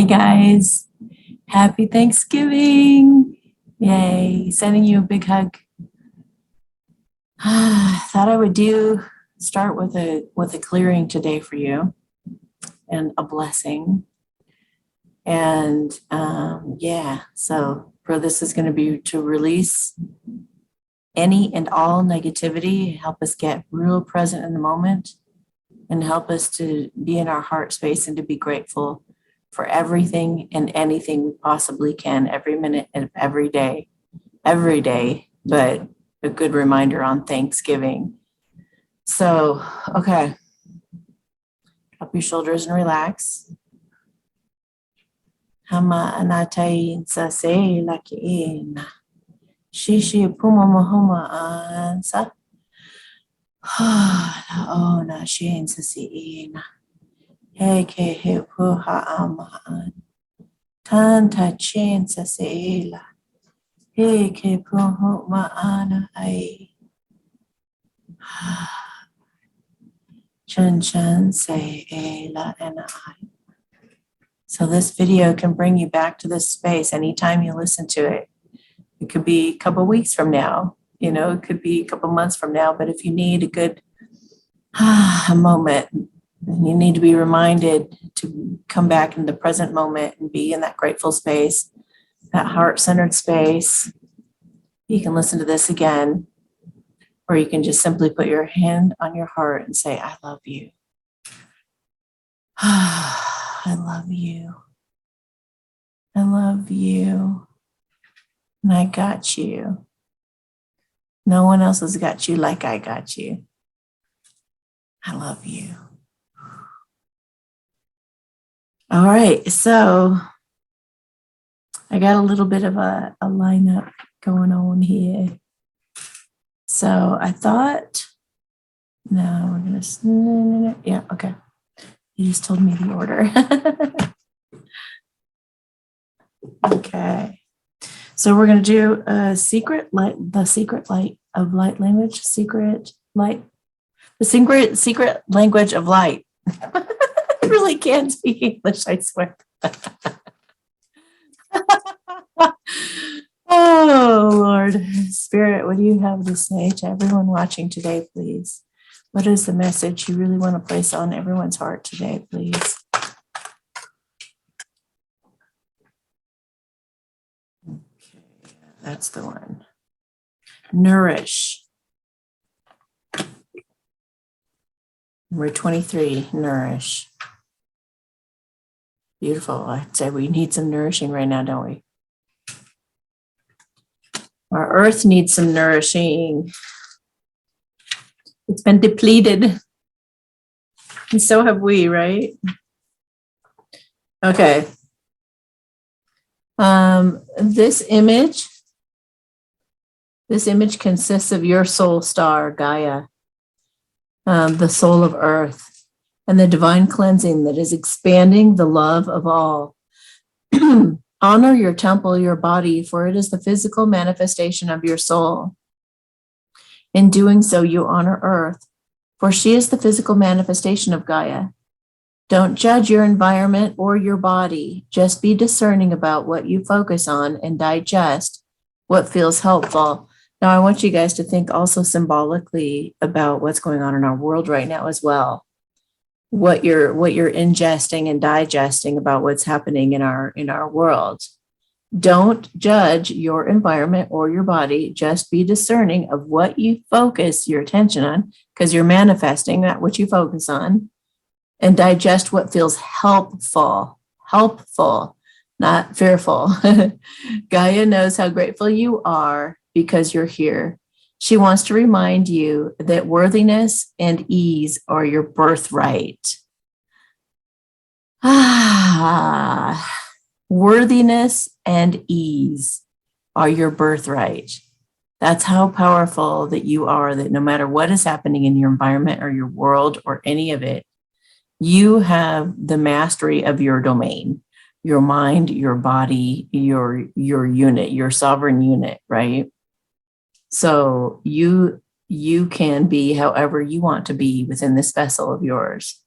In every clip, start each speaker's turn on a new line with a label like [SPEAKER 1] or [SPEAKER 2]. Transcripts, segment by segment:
[SPEAKER 1] guys. Happy Thanksgiving. Yay. Sending you a big hug. Thought I would start with a clearing today for you and a blessing. And so for this is going to be to release any and all negativity, help us get real present in the moment, and help us to be in our heart space and to be grateful for everything and anything we possibly can every minute of every day, but a good reminder on Thanksgiving. So, okay, drop your shoulders and relax. Hama anatai sa se lakiina. Shishi puma mahoma ansa. Oh na shin sa siina. He ke he puha amaan. Tanta chin sa seila. He ke puha maana ai. Chan chan say ela and I. So this video can bring you back to this space anytime you listen to it. It could be a couple weeks from now, it could be a couple months from now, but if you need a good moment, and you need to be reminded to come back in the present moment and be in that grateful space, that heart-centered space, you can listen to this again, or you can just simply put your hand on your heart and say, I love you. I love you. I love you. And I got you. No one else has got you like I got you. I love you. All right, so I got a little bit of a lineup going on here. So I thought, no, we're going to, yeah, okay. You just told me the order. Okay. So we're going to do the secret light of light language, secret language of light. I really can't speak English, I swear. Oh, Lord. Spirit, what do you have to say to everyone watching today, please? What is the message you really want to place on everyone's heart today, please? Okay, that's the one. Nourish. Number 23, nourish. Beautiful. I'd say we need some nourishing right now, don't we? Our earth needs some nourishing. It's been depleted. And so have we, right? Okay. This image consists of your soul star, Gaia, the soul of earth, and the divine cleansing that is expanding the love of all. Honor your temple, your body, for it is the physical manifestation of your soul. In doing so, you honor Earth, for she is the physical manifestation of Gaia. Don't judge your environment or your body. Just be discerning about what you focus on and digest what feels helpful. Now, I want you guys to think also symbolically about what's going on in our world right now as well. What you're ingesting and digesting about what's happening in our world. Don't judge your environment or your body. Just be discerning of what you focus your attention on, because you're manifesting that what you focus on, and digest what feels helpful, not fearful. Gaia knows how grateful you are because you're here. She wants to remind you that worthiness and ease are your birthright. Worthiness and ease are your birthright. That's how powerful that you are, that no matter what is happening in your environment or your world or any of it, you have the mastery of your domain, your mind, your body, your unit, your sovereign unit, right? So you can be however you want to be within this vessel of yours.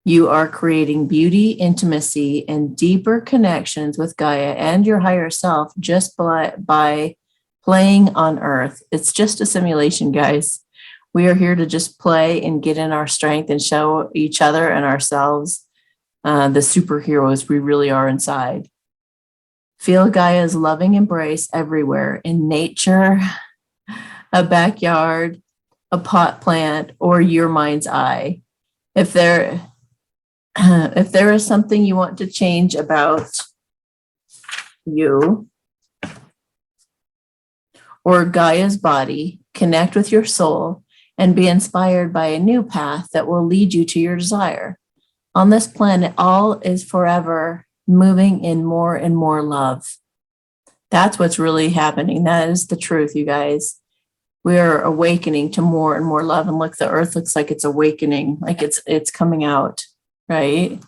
[SPEAKER 1] You are creating beauty, intimacy, and deeper connections with Gaia and your higher self just by playing on Earth. It's just a simulation, guys. We are here to just play and get in our strength and show each other and ourselves the superheroes we really are inside. Feel Gaia's loving embrace everywhere in nature, a backyard, a pot plant, or your mind's eye. If there is something you want to change about you or Gaia's body, connect with your soul and be inspired by a new path that will lead you to your desire. On this planet, all is forever moving in more and more love. That's what's really happening. That is the truth, you guys. We are awakening to more and more love. And look, the earth looks like it's awakening, like it's coming out. Right?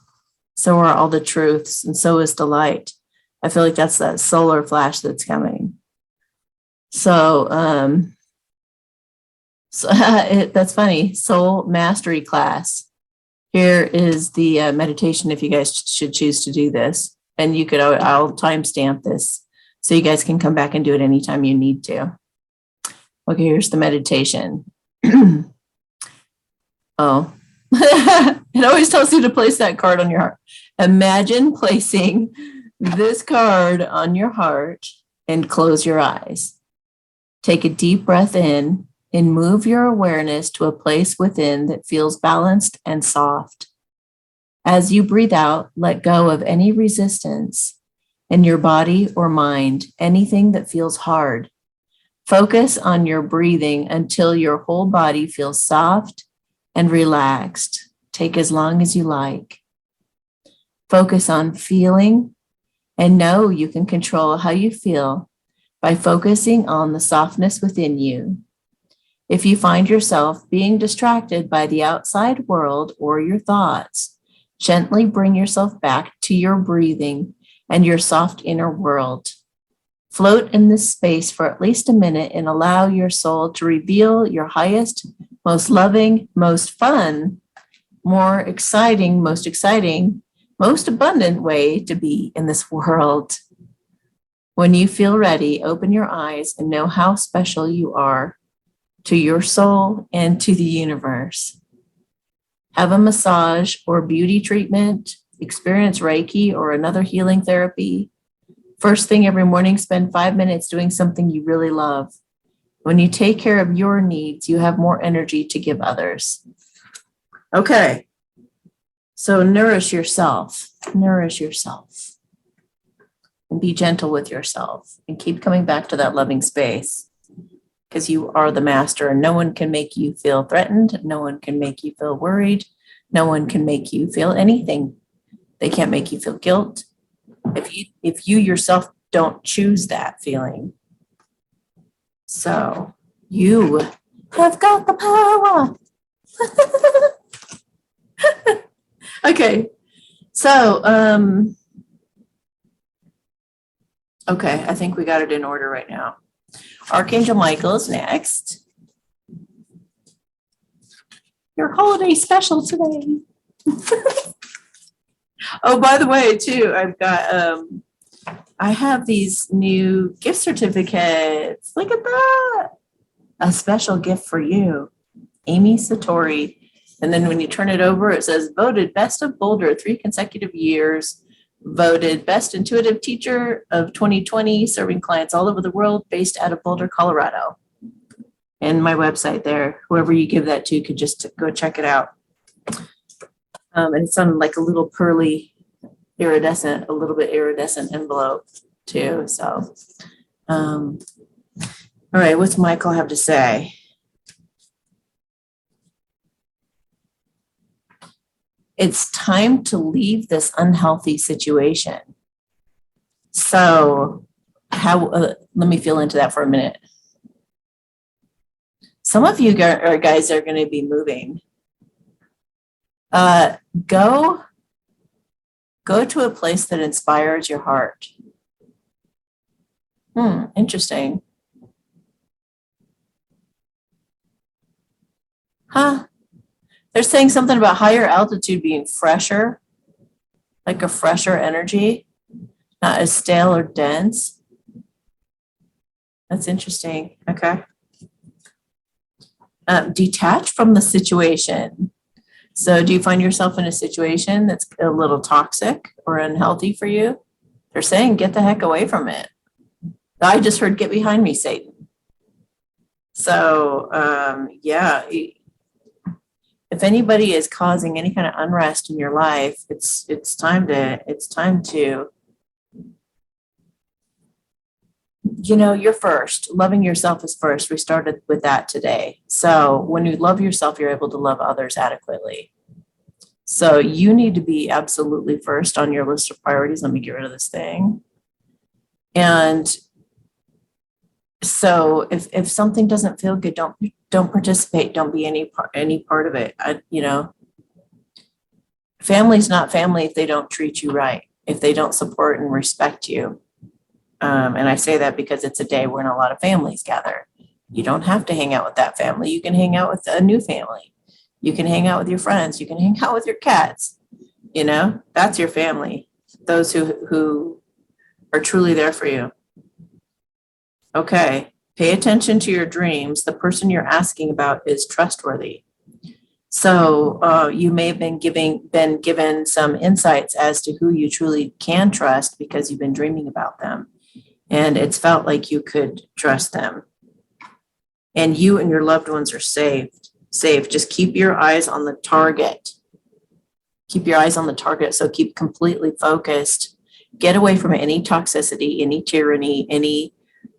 [SPEAKER 1] So are all the truths, and so is the light. I feel like that's that solar flash that's coming. So, that's funny. Soul mastery class. Here is the meditation if you guys should choose to do this. And you could, I'll timestamp this so you guys can come back and do it anytime you need to. Okay, here's the meditation. Oh. It always tells you to place that card on your heart. Imagine placing this card on your heart and close your eyes. Take a deep breath in and move your awareness to a place within that feels balanced and soft. As you breathe out, let go of any resistance in your body or mind, anything that feels hard. Focus on your breathing until your whole body feels soft and relaxed. Take as long as you like. Focus on feeling and know you can control how you feel by focusing on the softness within you. If you find yourself being distracted by the outside world or your thoughts, gently bring yourself back to your breathing and your soft inner world. Float in this space for at least a minute and allow your soul to reveal your highest, most loving, most fun, most exciting, most abundant way to be in this world. When you feel ready, open your eyes and know how special you are to your soul and to the universe. Have a massage or beauty treatment, experience Reiki or another healing therapy. First thing every morning, spend 5 minutes doing something you really love. When you take care of your needs, you have more energy to give others. Okay. So nourish yourself. Nourish yourself. And be gentle with yourself. And keep coming back to that loving space. Because you are the master and no one can make you feel threatened. No one can make you feel worried. No one can make you feel anything. They can't make you feel guilt. If you yourself don't choose that feeling. So you have got the power. Okay. So, okay, I think we got it in order right now. Archangel Michael is next. Your holiday special today. Oh, by the way, too, I have these new gift certificates. Look at that. A special gift for you, Amy Satori. And then when you turn it over, it says voted best of Boulder 3 consecutive years, voted best intuitive teacher of 2020, serving clients all over the world, based out of Boulder, Colorado. And my website there, whoever you give that to could just go check it out. And it's on like a little pearly a little bit iridescent envelope too. So, all right, what's Michael have to say? It's time to leave this unhealthy situation. So let me feel into that for a minute. Some of you guys are going to be moving. Go to a place that inspires your heart. Interesting. They're saying something about higher altitude being fresher, like a fresher energy, not as stale or dense. That's interesting. Okay. Detach from the situation. So do you find yourself in a situation that's a little toxic or unhealthy for you? They're saying, get the heck away from it. I just heard, get behind me, Satan. So, yeah, if anybody is causing any kind of unrest in your life, it's time to, you're first. Loving yourself is first. We started with that today. So when you love yourself, you're able to love others adequately. So you need to be absolutely first on your list of priorities. Let me get rid of this thing. And so if something doesn't feel good, don't participate. Don't be any part of it. Family's not family if they don't treat you right, if they don't support and respect you. And I say that because it's a day when a lot of families gather. You don't have to hang out with that family. You can hang out with a new family. You can hang out with your friends. You can hang out with your cats. That's your family. Those who are truly there for you. Okay. Pay attention to your dreams. The person you're asking about is trustworthy. So you may have been given some insights as to who you truly can trust because you've been dreaming about them. And it's felt like you could trust them. And you and your loved ones are safe. Just keep your eyes on the target. Keep your eyes on the target. So keep completely focused. Get away from any toxicity, any tyranny, anything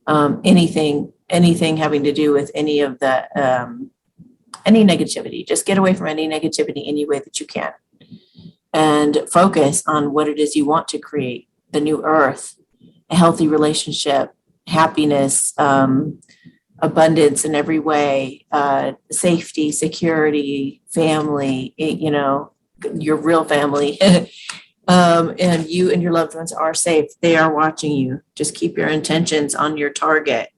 [SPEAKER 1] having to do with any of the any negativity. Just get away from any negativity any way that you can. And focus on what it is you want to create, the new earth, a healthy relationship, happiness, abundance in every way, safety, security, family, your real family. And you and your loved ones are safe. They are watching you. Just keep your intentions on your target,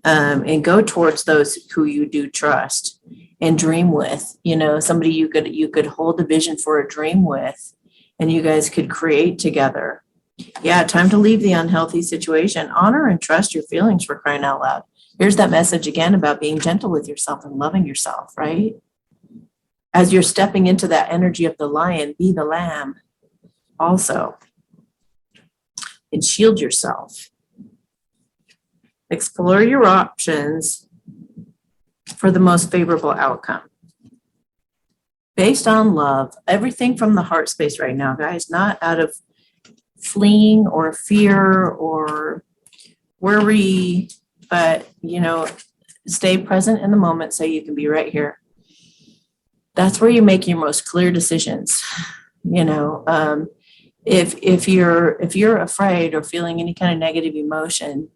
[SPEAKER 1] and go towards those who you do trust and dream with. Somebody you could hold a vision for a dream with, and you guys could create together. Yeah, time to leave the unhealthy situation. Honor and trust your feelings, for crying out loud. Here's that message again about being gentle with yourself and loving yourself, right? As you're stepping into that energy of the lion, be the lamb also. And shield yourself. Explore your options for the most favorable outcome. Based on love, everything from the heart space right now, guys, not out of fleeing or fear or worry, but, stay present in the moment so you can be right here. That's where you make your most clear decisions. If you're afraid or feeling any kind of negative emotion,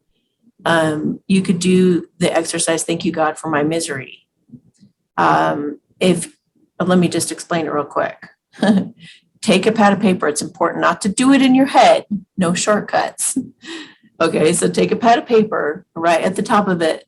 [SPEAKER 1] you could do the exercise, thank you, God, for my misery. Let me just explain it real quick. Take a pad of paper. It's important not to do it in your head. No shortcuts. Okay, so take a pad of paper, right at the top of it.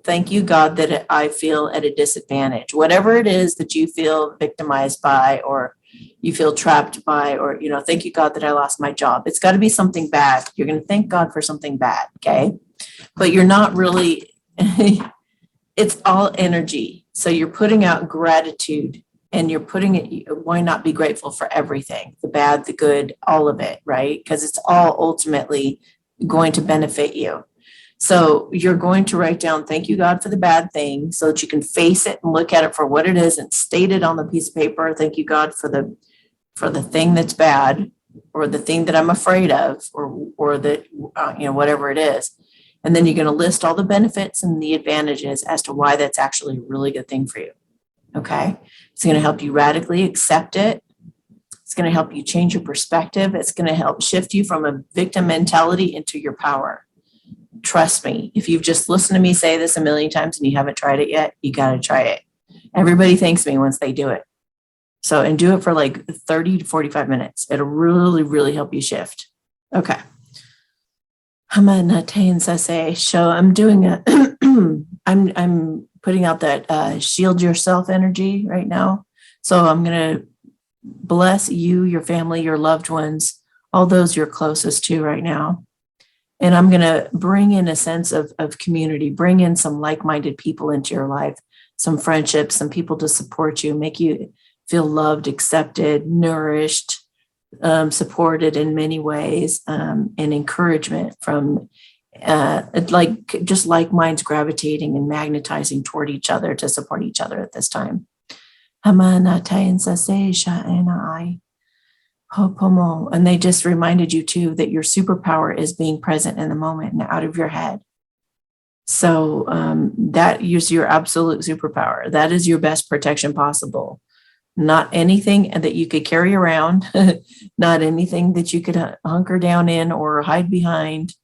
[SPEAKER 1] Thank you, God, that I feel at a disadvantage. Whatever it is that you feel victimized by, or you feel trapped by, or, thank you, God, that I lost my job. It's got to be something bad. You're going to thank God for something bad, okay? But you're not really, it's all energy. So you're putting out gratitude, and you're putting it, why not be grateful for everything, the bad, the good, all of it, right? Because it's all ultimately going to benefit you. So you're going to write down, thank you, God, for the bad thing, so that you can face it and look at it for what it is and state it on the piece of paper. Thank you, God, for the thing that's bad, or the thing that I'm afraid of, or that, whatever it is. And then you're going to list all the benefits and the advantages as to why that's actually a really good thing for you. Okay. It's going to help you radically accept it. It's going to help you change your perspective. It's going to help shift you from a victim mentality into your power. Trust me, if you've just listened to me say this a million times and you haven't tried it yet, you got to try it. Everybody thanks me once they do it. So, and do it for like 30 to 45 minutes. It'll really, really help you shift. Okay. So I'm doing I'm putting out that shield yourself energy right now. So I'm going to bless you, your family, your loved ones, all those you're closest to right now. And I'm going to bring in a sense of community, bring in some like-minded people into your life, some friendships, some people to support you, make you feel loved, accepted, nourished, supported in many ways, and encouragement from just like minds gravitating and magnetizing toward each other to support each other at this time. And they just reminded you too that your superpower is being present in the moment and out of your head. So that is your absolute superpower. That is your best protection possible. Not anything that you could carry around, not anything that you could hunker down in or hide behind.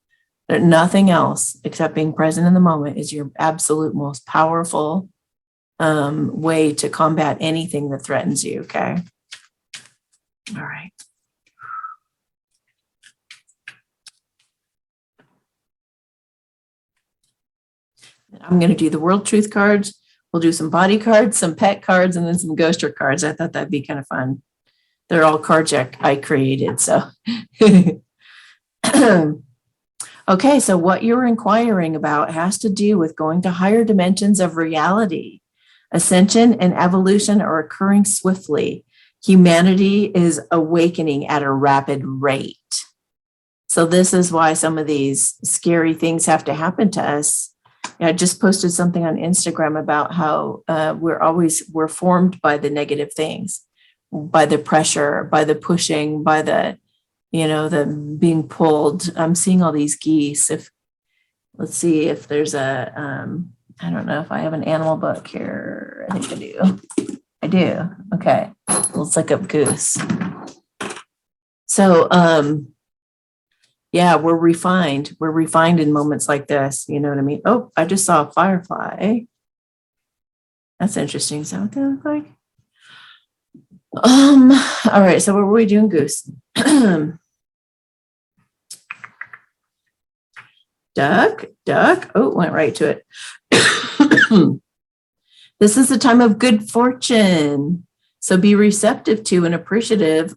[SPEAKER 1] Nothing else except being present in the moment is your absolute most powerful way to combat anything that threatens you, okay? All right. I'm going to do the World Truth cards. We'll do some body cards, some pet cards, and then some ghoster cards. I thought that'd be kind of fun. They're all cards I created, so. Okay, so what you're inquiring about has to do with going to higher dimensions of reality. Ascension and evolution are occurring swiftly. Humanity is awakening at a rapid rate. So this is why some of these scary things have to happen to us. I just posted something on Instagram about how we're formed by the negative things, by the pressure, by the pushing, by the being pulled. I'm seeing all these geese. Let's see if there's I don't know if I have an animal book here. I think I do. I do. Okay. Let's look up goose. So, yeah, we're refined. We're refined in moments like this. You know what I mean? Oh, I just saw a firefly. That's interesting. Is that what they look like? All right. So what were we doing, goose? Duck. Oh, went right to it. This is a time of good fortune. So be receptive to and appreciative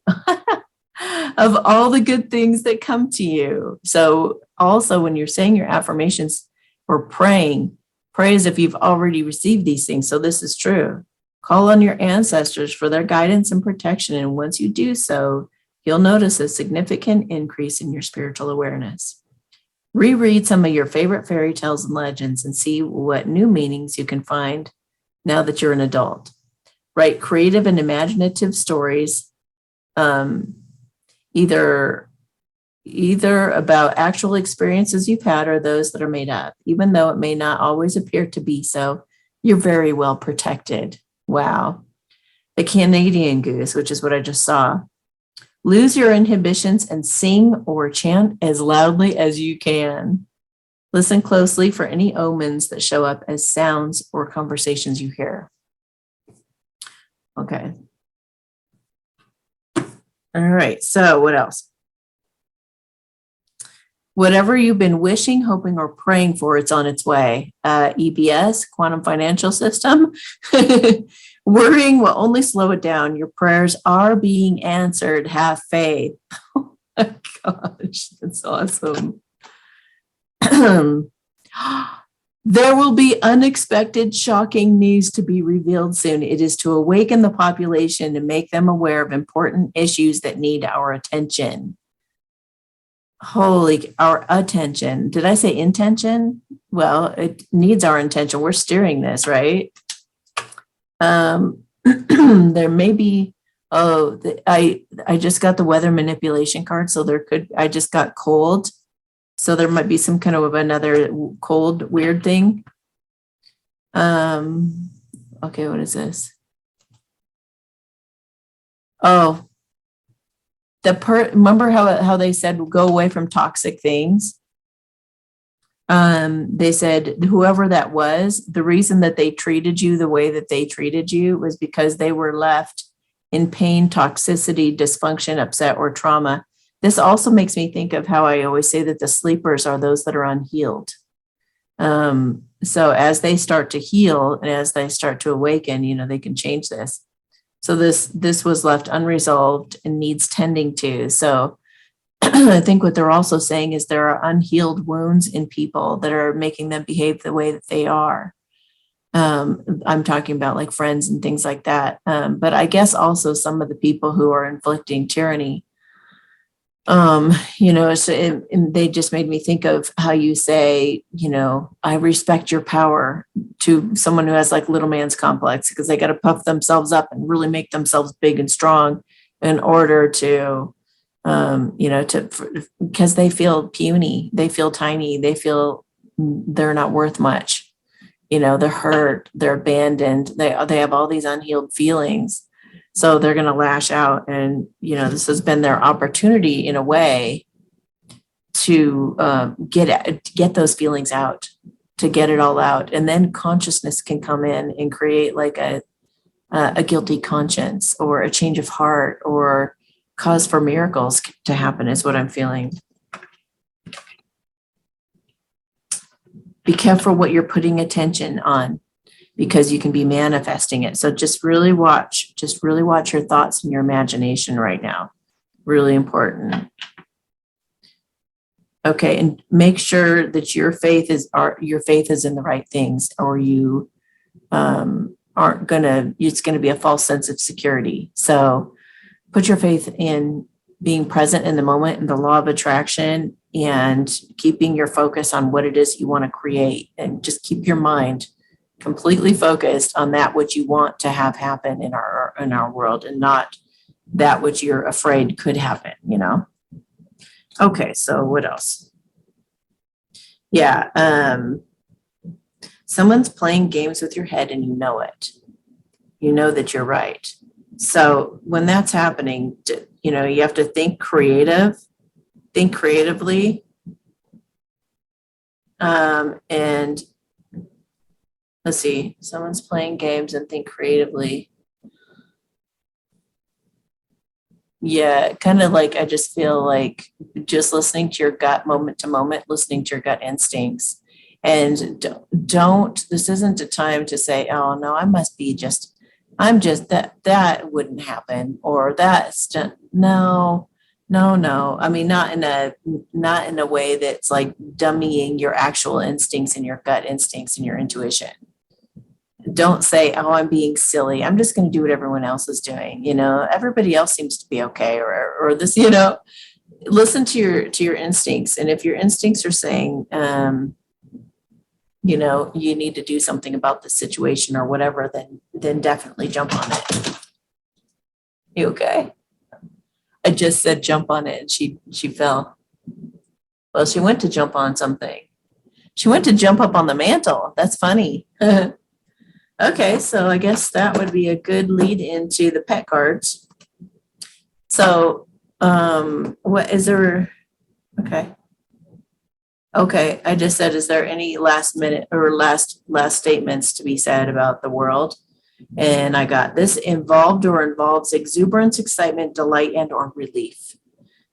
[SPEAKER 1] of all the good things that come to you. So also when you're saying your affirmations or praying, pray as if you've already received these things. So this is true. Call on your ancestors for their guidance and protection. And once you do so, you'll notice a significant increase in your spiritual awareness. Reread some of your favorite fairy tales and legends and see what new meanings you can find now that you're an adult. Write creative and imaginative stories, either about actual experiences you've had or those that are made up. Even though it may not always appear to be so, you're very well protected. Wow. The Canadian goose, which is what I just saw. Lose your inhibitions and sing or chant as loudly as you can. Listen closely for any omens that show up as sounds or conversations you hear. Okay. All right. So what else? Whatever you've been wishing, hoping, or praying for, it's on its way. EBS, quantum financial system. Worrying will only slow it down. Your prayers are being answered. Have faith. Oh my gosh, that's awesome. There will be unexpected, shocking news to be revealed soon. It is to awaken the population and make them aware of important issues that need our attention. Our attention. Did I say intention? Well, it needs our intention. We're steering this, right? There may be, I just got the weather manipulation card. So I just got cold. So there might be some kind of another cold, weird thing. Okay, what is this? Oh, remember how they said go away from toxic things? They said whoever that was, the reason that they treated you the way that they treated you was because they were left in pain, toxicity, dysfunction, upset, or trauma. This also makes me think of how I always say that the sleepers are those that are unhealed. So as they start to heal and as they start to awaken, they can change this. So this was left unresolved and needs tending to. So I think what they're also saying is there are unhealed wounds in people that are making them behave the way that they are. I'm talking about like friends and things like that. But I guess also some of the people who are inflicting tyranny, they just made me think of how you say, I respect your power to someone who has like little man's complex because they got to puff themselves up and really make themselves big and strong in order to, because they feel puny, they feel tiny, they feel they're not worth much. They're hurt, they're abandoned, they have all these unhealed feelings. So they're going to lash out. And, this has been their opportunity in a way to get those feelings out, to get it all out. And then consciousness can come in and create like a guilty conscience or a change of heart or cause for miracles to happen is what I'm feeling. Be careful what you're putting attention on because you can be manifesting it. So just really watch your thoughts and your imagination right now. Really important. Okay, and make sure that your faith is in the right things, or you it's gonna be a false sense of security. So put your faith in being present in the moment and the law of attraction and keeping your focus on what it is you want to create, and just keep your mind completely focused on that which you want to have happen in our world and not that which you're afraid could happen, Okay, so what else? Yeah, someone's playing games with your head and you know it. You know that you're right. So when that's happening, you have to think creatively, and let's see, someone's playing games and think creatively. Yeah, kind of like I just feel like just listening to your gut moment to moment, listening to your gut instincts. And this isn't a time to say, oh no, I'm just that wouldn't happen, or no. I mean, not in a way that's like dummying your actual instincts and your gut instincts and your intuition. Don't say, oh, I'm being silly, I'm just going to do what everyone else is doing. Everybody else seems to be okay, or this, listen to your instincts. And if your instincts are saying, you need to do something about the situation or whatever, then definitely jump on it. You okay? I just said jump on it and she fell. Well, she went to jump on something. She went to jump up on the mantle. That's funny. Okay, so I guess that would be a good lead into the pet cards. So, what is there? Okay, I just said, is there any last minute or last statements to be said about the world? And I got this: involved or involves exuberance, excitement, delight, and or relief.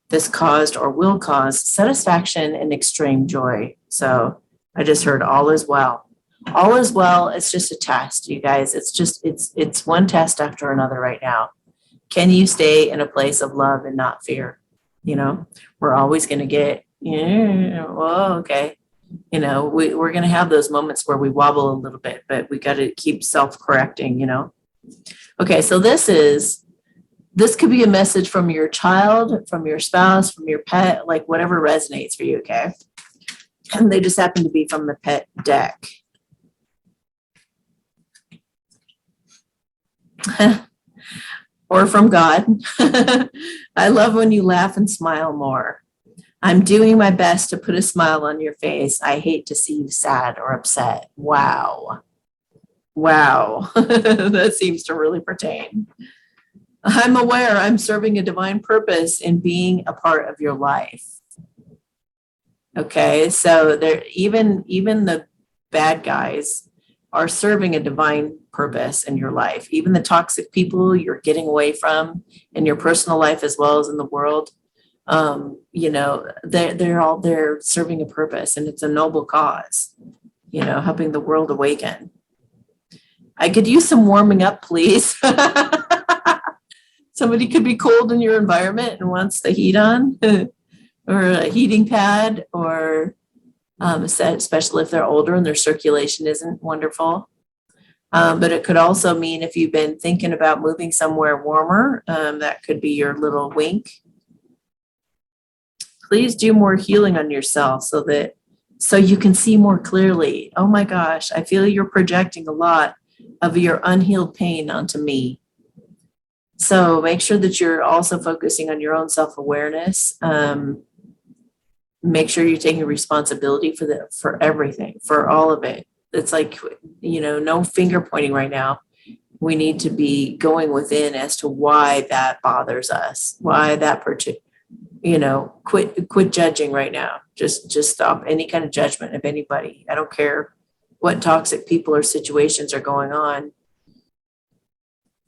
[SPEAKER 1] This caused or will cause satisfaction and extreme joy. So I just heard all is well. All is well. It's just a test, you guys. It's one test after another right now. Can you stay in a place of love and not fear? We're always going to get, well, okay. We're going to have those moments where we wobble a little bit, but we got to keep self-correcting, Okay, so this could be a message from your child, from your spouse, from your pet, like whatever resonates for you, okay? And they just happen to be from the pet deck. Or from God. I love when you laugh and smile more. I'm doing my best to put a smile on your face. I hate to see you sad or upset. Wow. That seems to really pertain. I'm aware I'm serving a divine purpose in being a part of your life. Okay, so even the bad guys are serving a divine purpose in your life. Even the toxic people you're getting away from in your personal life as well as in the world, they're serving a purpose, and it's a noble cause. helping the world awaken. I could use some warming up, please. Somebody could be cold in your environment and wants the heat on, or a heating pad, or especially if they're older and their circulation isn't wonderful. But it could also mean if you've been thinking about moving somewhere warmer, that could be your little wink. Please do more healing on yourself so you can see more clearly. Oh my gosh, I feel you're projecting a lot of your unhealed pain onto me. So make sure that you're also focusing on your own self-awareness. Make sure you're taking responsibility for everything, for all of it. It's like, no finger pointing right now. We need to be going within as to why that bothers us, why that quit judging right now. Just stop any kind of judgment of anybody. I don't care what toxic people or situations are going on.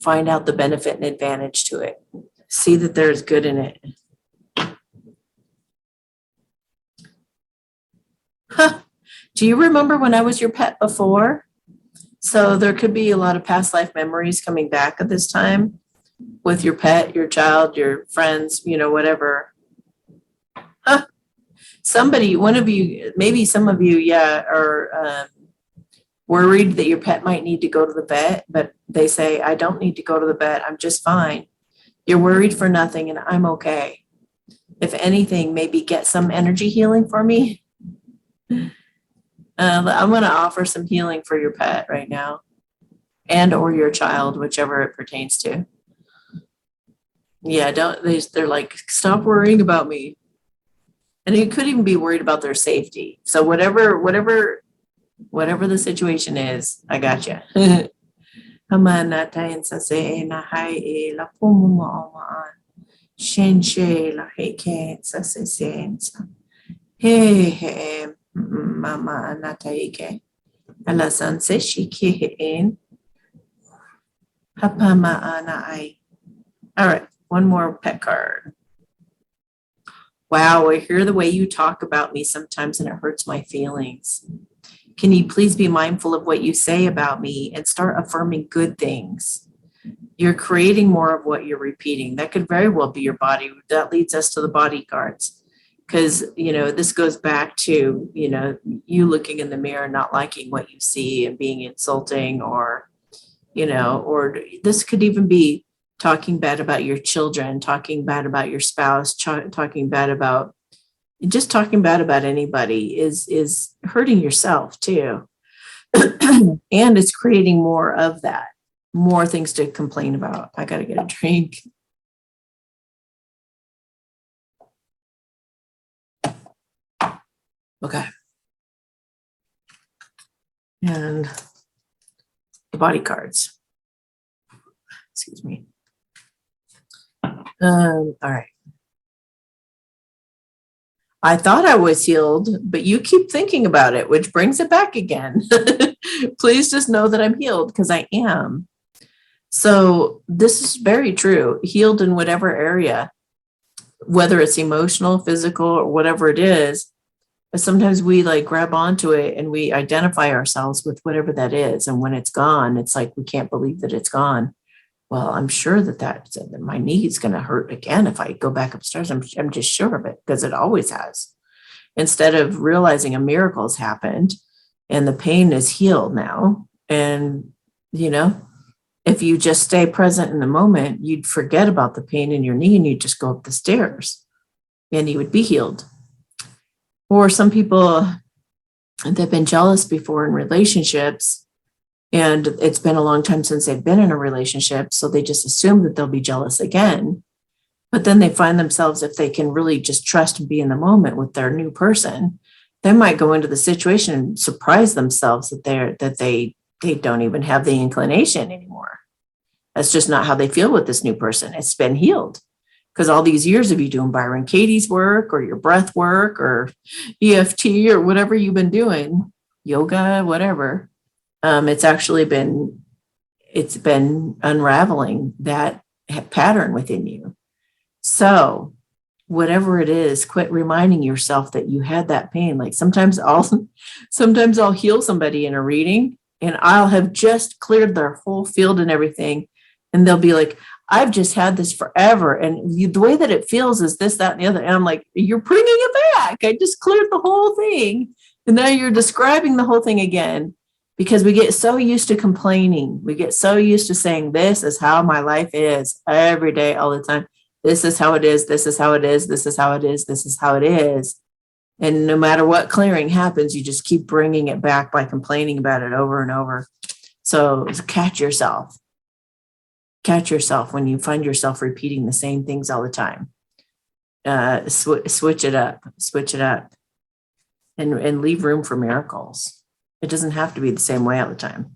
[SPEAKER 1] Find out the benefit and advantage to it. See that there's good in it. Huh. Do you remember when I was your pet before? So there could be a lot of past life memories coming back at this time with your pet, your child, your friends, whatever. Huh. One of you, maybe some of you, are worried that your pet might need to go to the vet, but they say, I don't need to go to the vet. I'm just fine. You're worried for nothing and I'm okay. If anything, maybe get some energy healing for me. I'm going to offer some healing for your pet right now, and or your child, whichever it pertains to. Yeah, they're like, stop worrying about me. And you could even be worried about their safety. So whatever the situation is, I got you. Hey, mama anataike. Alasan se shiki hapama anai. All right, one more pet card. Wow, I hear the way you talk about me sometimes and it hurts my feelings. Can you please be mindful of what you say about me and start affirming good things? You're creating more of what you're repeating. That could very well be your body. That leads us to the body cards. Because, this goes back to, you looking in the mirror, not liking what you see and being insulting, or this could even be talking bad about your children, talking bad about your spouse, talking bad about anybody is hurting yourself too. And it's creating more of that, more things to complain about. I got to get a drink. Okay. And the body cards. Excuse me. All right. I thought I was healed, but you keep thinking about it, which brings it back again. Please just know that I'm healed, because I am. So this is very true. Healed in whatever area, whether it's emotional, physical, or whatever it is. But sometimes we grab onto it and we identify ourselves with whatever that is. And when it's gone, it's like, we can't believe that it's gone. Well, I'm sure that my knee is going to hurt again if I go back upstairs. I'm just sure of it, because it always has. Instead of realizing a miracle has happened and the pain is healed now. And, if you just stay present in the moment, you'd forget about the pain in your knee and you'd just go up the stairs and you would be healed. Or some people, they've been jealous before in relationships, and it's been a long time since they've been in a relationship, so they just assume that they'll be jealous again. But then they find themselves, if they can really just trust and be in the moment with their new person, they might go into the situation and surprise themselves that they don't even have the inclination anymore. That's just not how they feel with this new person. It's been healed. Because all these years of you doing Byron Katie's work, or your breath work, or EFT, or whatever you've been doing, yoga, whatever, it's been unraveling that pattern within you. So whatever it is, quit reminding yourself that you had that pain. Like sometimes I'll heal somebody in a reading and I'll have just cleared their whole field and everything. And they'll be like, I've just had this forever. And the way that it feels is this, that, and the other. And I'm like, you're bringing it back. I just cleared the whole thing. And now you're describing the whole thing again, because we get so used to complaining. We get so used to saying, this is how my life is every day, all the time. This is how it is. This is how it is. This is how it is. This is how it is. And no matter what clearing happens, you just keep bringing it back by complaining about it over and over. So catch yourself. Catch yourself when you find yourself repeating the same things all the time. Switch it up. Switch it up. And leave room for miracles. It doesn't have to be the same way all the time.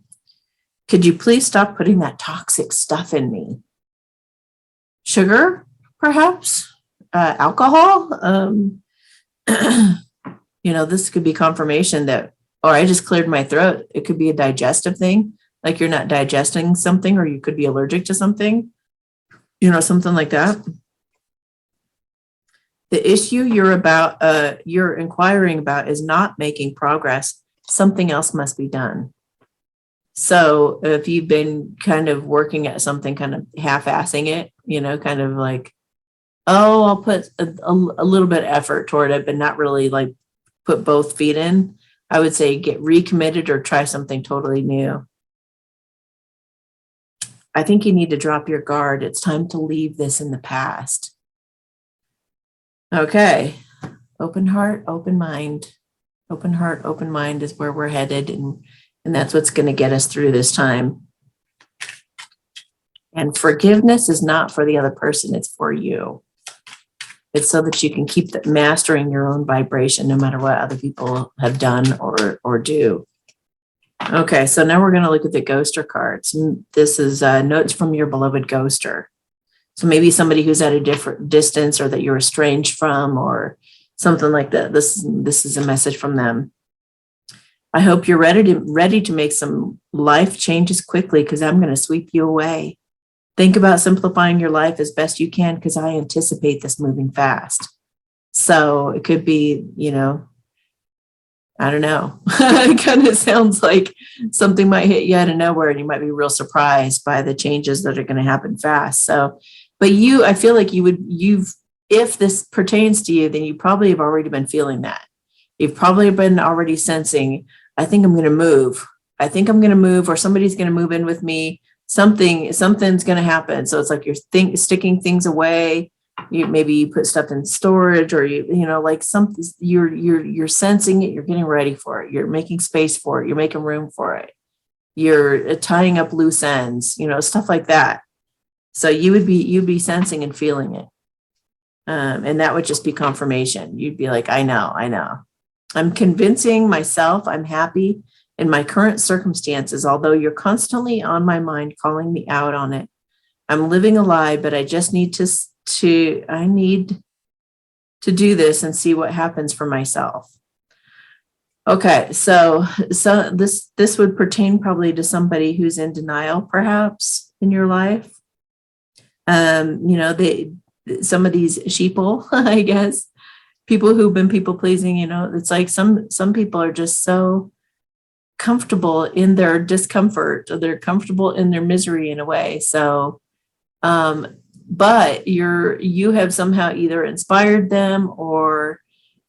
[SPEAKER 1] Could you please stop putting that toxic stuff in me? Sugar? Perhaps alcohol. This could be confirmation that, or I just cleared my throat. It could be a digestive thing, like you're not digesting something, or you could be allergic to something, something like that. The issue you're inquiring about is not making progress. Something else must be done. So if you've been kind of working at something, kind of half-assing it, kind of like, oh, I'll put a little bit of effort toward it, but not really like put both feet in, I would say get recommitted or try something totally new. I think you need to drop your guard. It's time to leave this in the past. Okay. Open heart, open mind. Open heart, open mind is where we're headed. And that's what's going to get us through this time. And forgiveness is not for the other person. It's for you. It's so that you can keep mastering your own vibration, no matter what other people have done or do. Okay, so now we're going to look at the ghoster cards. This is notes from your beloved ghoster. So maybe somebody who's at a different distance, or that you're estranged from, or something like that. This is a message from them. I hope you're ready to make some life changes quickly, because I'm going to sweep you away. Think about simplifying your life as best you can, because I anticipate this moving fast. So it could be, I don't know. It kind of sounds like something might hit you out of nowhere, and you might be real surprised by the changes that are going to happen fast. So, but I feel like if this pertains to you, then you probably have already been feeling that. You've probably been already sensing, I think I'm going to move. I think I'm going to move, or somebody's going to move in with me. Something's going to happen. So it's like you're sticking things away. Maybe you put stuff in storage, or like something. You're sensing it. You're getting ready for it. You're making space for it. You're making room for it. You're tying up loose ends. Stuff like that. So you'd be sensing and feeling it, and that would just be confirmation. You'd be like, I know. I'm convincing myself I'm happy in my current circumstances, although you're constantly on my mind, calling me out on it. I'm living a lie, but I just need I need to do this and see what happens for myself. Okay, so this would pertain probably to somebody who's in denial, perhaps, in your life. Some of these sheeple, I guess, people who've been people pleasing, it's like some people are just so comfortable in their discomfort, or they're comfortable in their misery in a way. So, but you have somehow either inspired them, or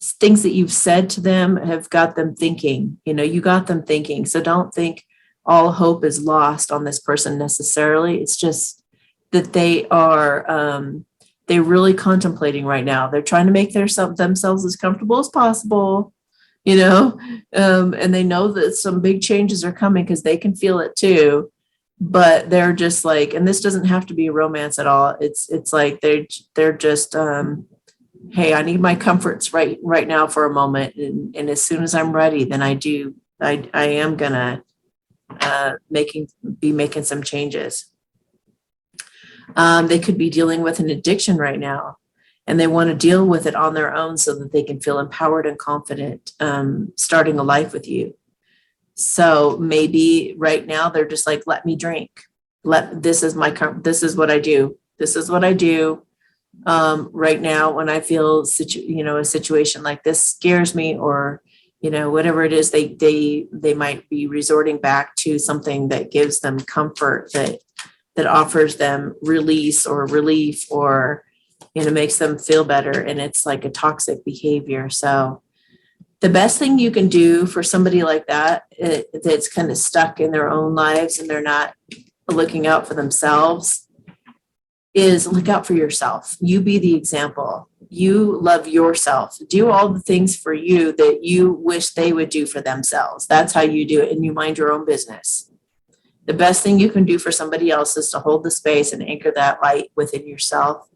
[SPEAKER 1] things that you've said to them have got them thinking. You got them thinking. So don't think all hope is lost on this person necessarily. It's just that they're really contemplating right now. They're trying to make themselves as comfortable as possible, and they know that some big changes are coming, because they can feel it too. But they're just like, and this doesn't have to be a romance at all. It's like they're just, hey, I need my comforts right now for a moment, and as soon as I'm ready, then I am gonna be making some changes. They could be dealing with an addiction right now, and they want to deal with it on their own so that they can feel empowered and confident starting a life with you. So maybe right now they're just like, let me drink. This is what I do. This is what I do. right now when I feel a situation like this scares me, or whatever it is, they might be resorting back to something that gives them comfort, that offers them release or relief, or makes them feel better, and it's like a toxic behavior. So the best thing you can do for somebody like that, that's kind of stuck in their own lives and they're not looking out for themselves, is look out for yourself. You be the example. You love yourself. Do all the things for you that you wish they would do for themselves. That's how you do it, and you mind your own business. The best thing you can do for somebody else is to hold the space and anchor that light within yourself.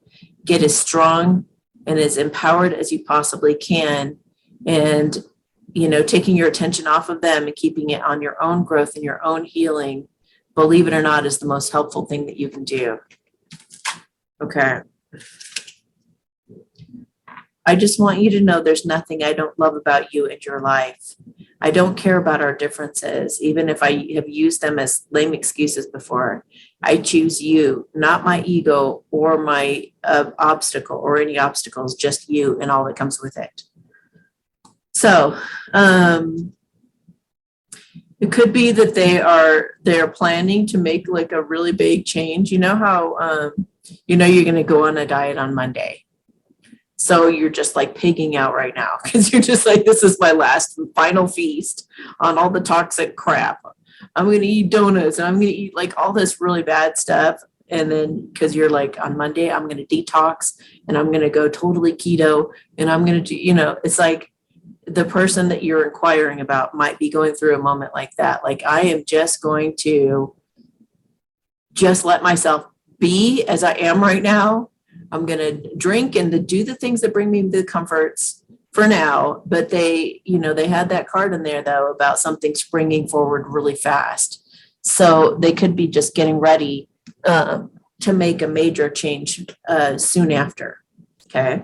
[SPEAKER 1] Get as strong and as empowered as you possibly can. And, taking your attention off of them and keeping it on your own growth and your own healing, believe it or not, is the most helpful thing that you can do. Okay. I just want you to know there's nothing I don't love about you and your life. I don't care about our differences, even if I have used them as lame excuses before. I choose you, not my ego or my obstacle or any obstacles, just you and all that comes with it. So it could be that they're planning to make like a really big change. You know how you're going to go on a diet on Monday. So you're just like pigging out right now because you're just like, this is my last final feast on all the toxic crap. I'm going to eat donuts and I'm going to eat like all this really bad stuff. And then because you're like, on Monday, I'm going to detox and I'm going to go totally keto and I'm going to do, it's like the person that you're inquiring about might be going through a moment like that. Like, I am just going to just let myself be as I am right now. I'm going to drink and do the things that bring me the comforts for now. But they had that card in there, though, about something springing forward really fast. So they could be just getting ready to make a major change soon after. Okay.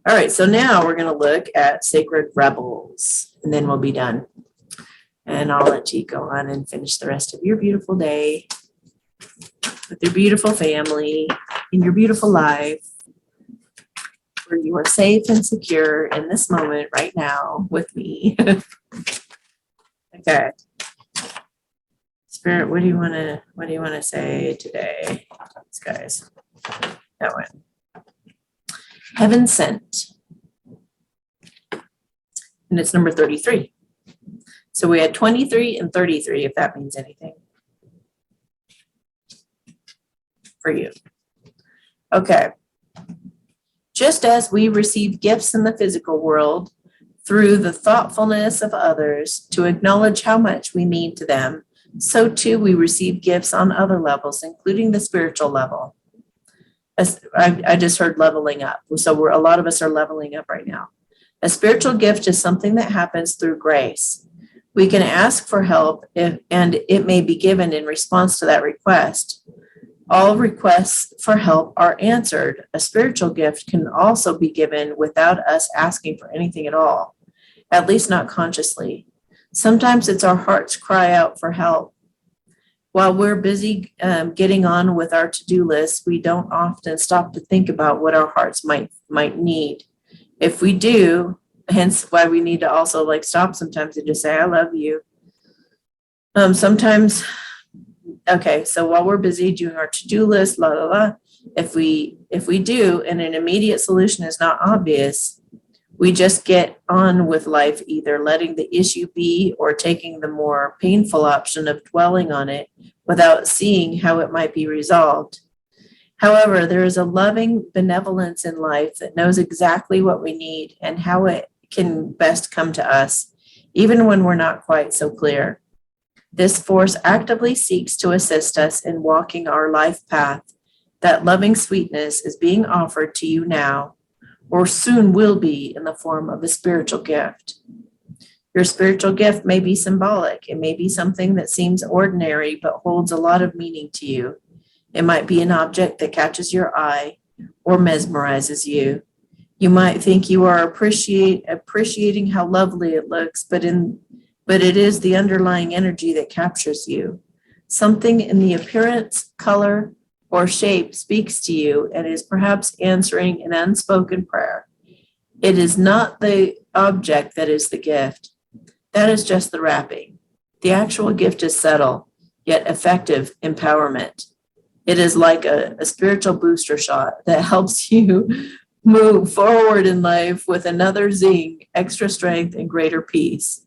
[SPEAKER 1] All right. So now we're going to look at Sacred Rebels, and then we'll be done. And I'll let you go on and finish the rest of your beautiful day with your beautiful family, in your beautiful life, where you are safe and secure in this moment right now with me. Okay. Spirit, what do you want to say today? Thanks, guys. That one. Heaven Sent. And it's number 33. So we had 23 and 33, if that means anything for you. Okay. Just as we receive gifts in the physical world through the thoughtfulness of others to acknowledge how much we mean to them, so too we receive gifts on other levels, including the spiritual level. As I just heard leveling up. So a lot of us are leveling up right now. A spiritual gift is something that happens through grace. We can ask for help and it may be given in response to that request. All requests for help are answered. A spiritual gift can also be given without us asking for anything at all, at least not consciously. Sometimes it's our heart's cry out for help. While we're busy getting on with our to-do list, we don't often stop to think about what our hearts might need. If we do, hence why we need to also like stop sometimes and just say, I love you. Sometimes, okay, so while we're busy doing our to-do list, if we do and an immediate solution is not obvious, we just get on with life, either letting the issue be or taking the more painful option of dwelling on it without seeing how it might be resolved. However, there is a loving benevolence in life that knows exactly what we need and how it can best come to us, even when we're not quite so clear. This force actively seeks to assist us in walking our life path. That loving sweetness is being offered to you now, or soon will be, in the form of a spiritual gift. Your spiritual gift may be symbolic. It may be something that seems ordinary but holds a lot of meaning to you. It might be an object that catches your eye or mesmerizes you. You might think you are appreciating how lovely it looks, but it is the underlying energy that captures you. Something in the appearance, color, or shape speaks to you and is perhaps answering an unspoken prayer. It is not the object that is the gift. That is just the wrapping. The actual gift is subtle, yet effective empowerment. It is like a spiritual booster shot that helps you move forward in life with another zing, extra strength, and greater peace.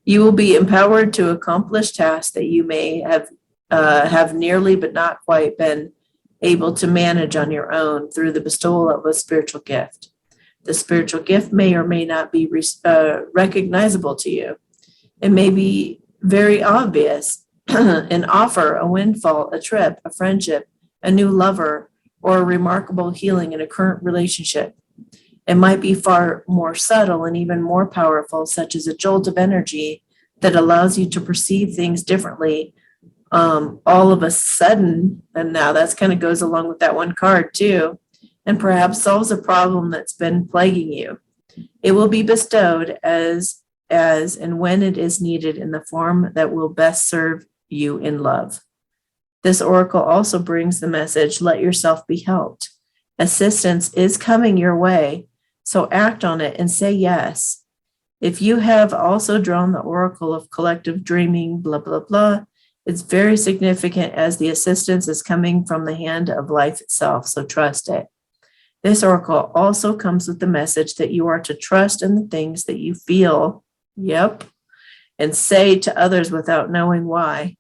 [SPEAKER 1] You will be empowered to accomplish tasks that you may have nearly but not quite been able to manage on your own through the bestowal of a spiritual gift. The spiritual gift may or may not be recognizable to you. It may be very obvious, an offer, a windfall, a trip, a friendship, a new lover, or a remarkable healing in a current relationship. It might be far more subtle and even more powerful, such as a jolt of energy that allows you to perceive things differently all of a sudden. And now that's kind of goes along with that one card too, and perhaps solves a problem that's been plaguing you. It will be bestowed as and when it is needed in the form that will best serve you in love. This oracle also brings the message, let yourself be helped. Assistance is coming your way, so act on it and say yes. If you have also drawn the oracle of collective dreaming, blah, blah, blah, it's very significant as the assistance is coming from the hand of life itself, so trust it. This oracle also comes with the message that you are to trust in the things that you feel, and say to others without knowing why.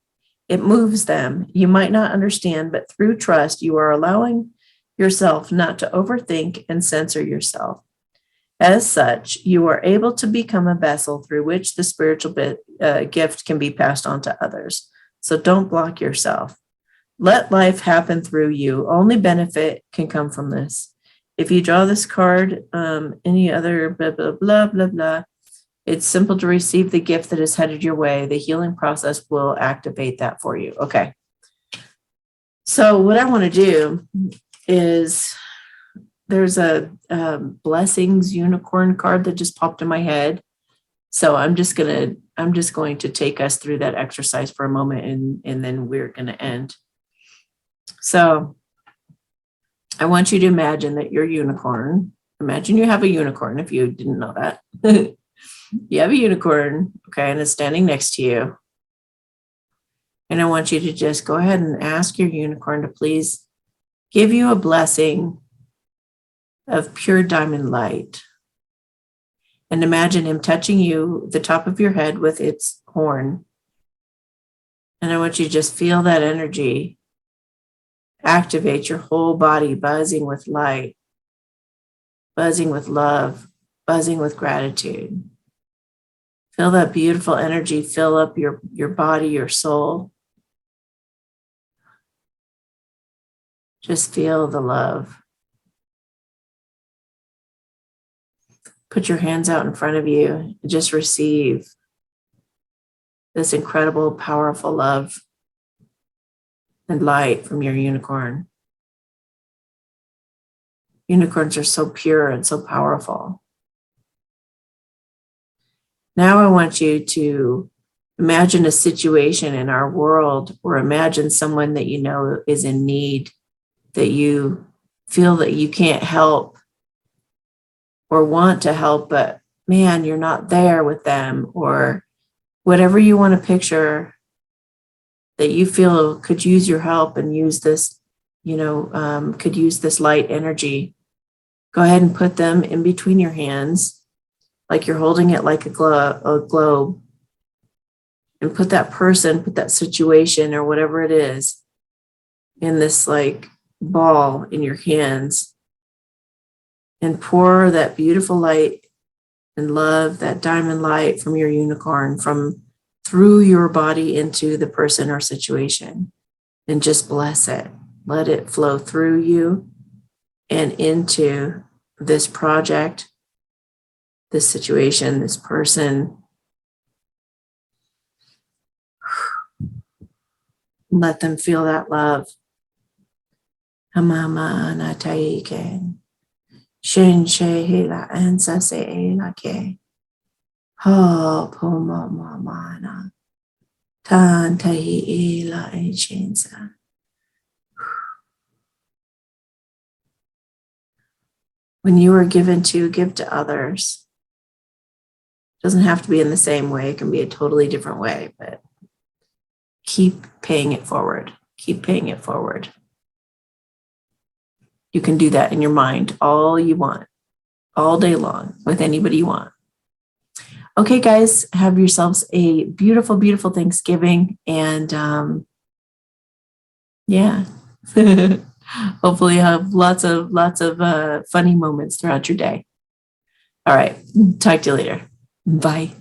[SPEAKER 1] It moves them. You might not understand, but through trust, you are allowing yourself not to overthink and censor yourself. As such, you are able to become a vessel through which the spiritual gift can be passed on to others. So don't block yourself. Let life happen through you. Only benefit can come from this. If you draw this card, any other blah, blah, blah, blah, blah, it's simple to receive the gift that is headed your way. The healing process will activate that for you. Okay. So what I want to do is there's a blessings unicorn card that just popped in my head. So I'm just going to take us through that exercise for a moment and then we're going to end. So I want you to imagine that you're a unicorn. Imagine you have a unicorn if you didn't know that. You have a unicorn, okay, and it's standing next to you. And I want you to just go ahead and ask your unicorn to please give you a blessing of pure diamond light. And imagine him touching you, the top of your head with its horn. And I want you to just feel that energy activate your whole body, buzzing with light, buzzing with love, buzzing with gratitude. Feel that beautiful energy fill up your body, your soul. Just feel the love. Put your hands out in front of you and just receive this incredible, powerful love and light from your unicorn. Unicorns are so pure and so powerful. Now I want you to imagine a situation in our world, or imagine someone that you know is in need, that you feel that you can't help or want to help, but man, you're not there with them, or whatever you want to picture that you feel could use your help and use this, could use this light energy. Go ahead and put them in between your hands, like you're holding it like a globe, and put that situation or whatever it is in this like ball in your hands, and pour that beautiful light and love, that diamond light from your unicorn, from through your body into the person or situation, and just bless it. Let it flow through you and into this project, this situation, this person. Let them feel that love. Hamama na taike. Shin she la ansa se la ke. Ho po mo mo mana. Tan tai e la e chensa. When you are given to, give to others. It doesn't have to be in the same way. It can be a totally different way, but keep paying it forward. Keep paying it forward. You can do that in your mind all you want, all day long, with anybody you want. Okay, guys, have yourselves a beautiful, beautiful Thanksgiving. And yeah, hopefully you have lots of funny moments throughout your day. All right, talk to you later. Bye.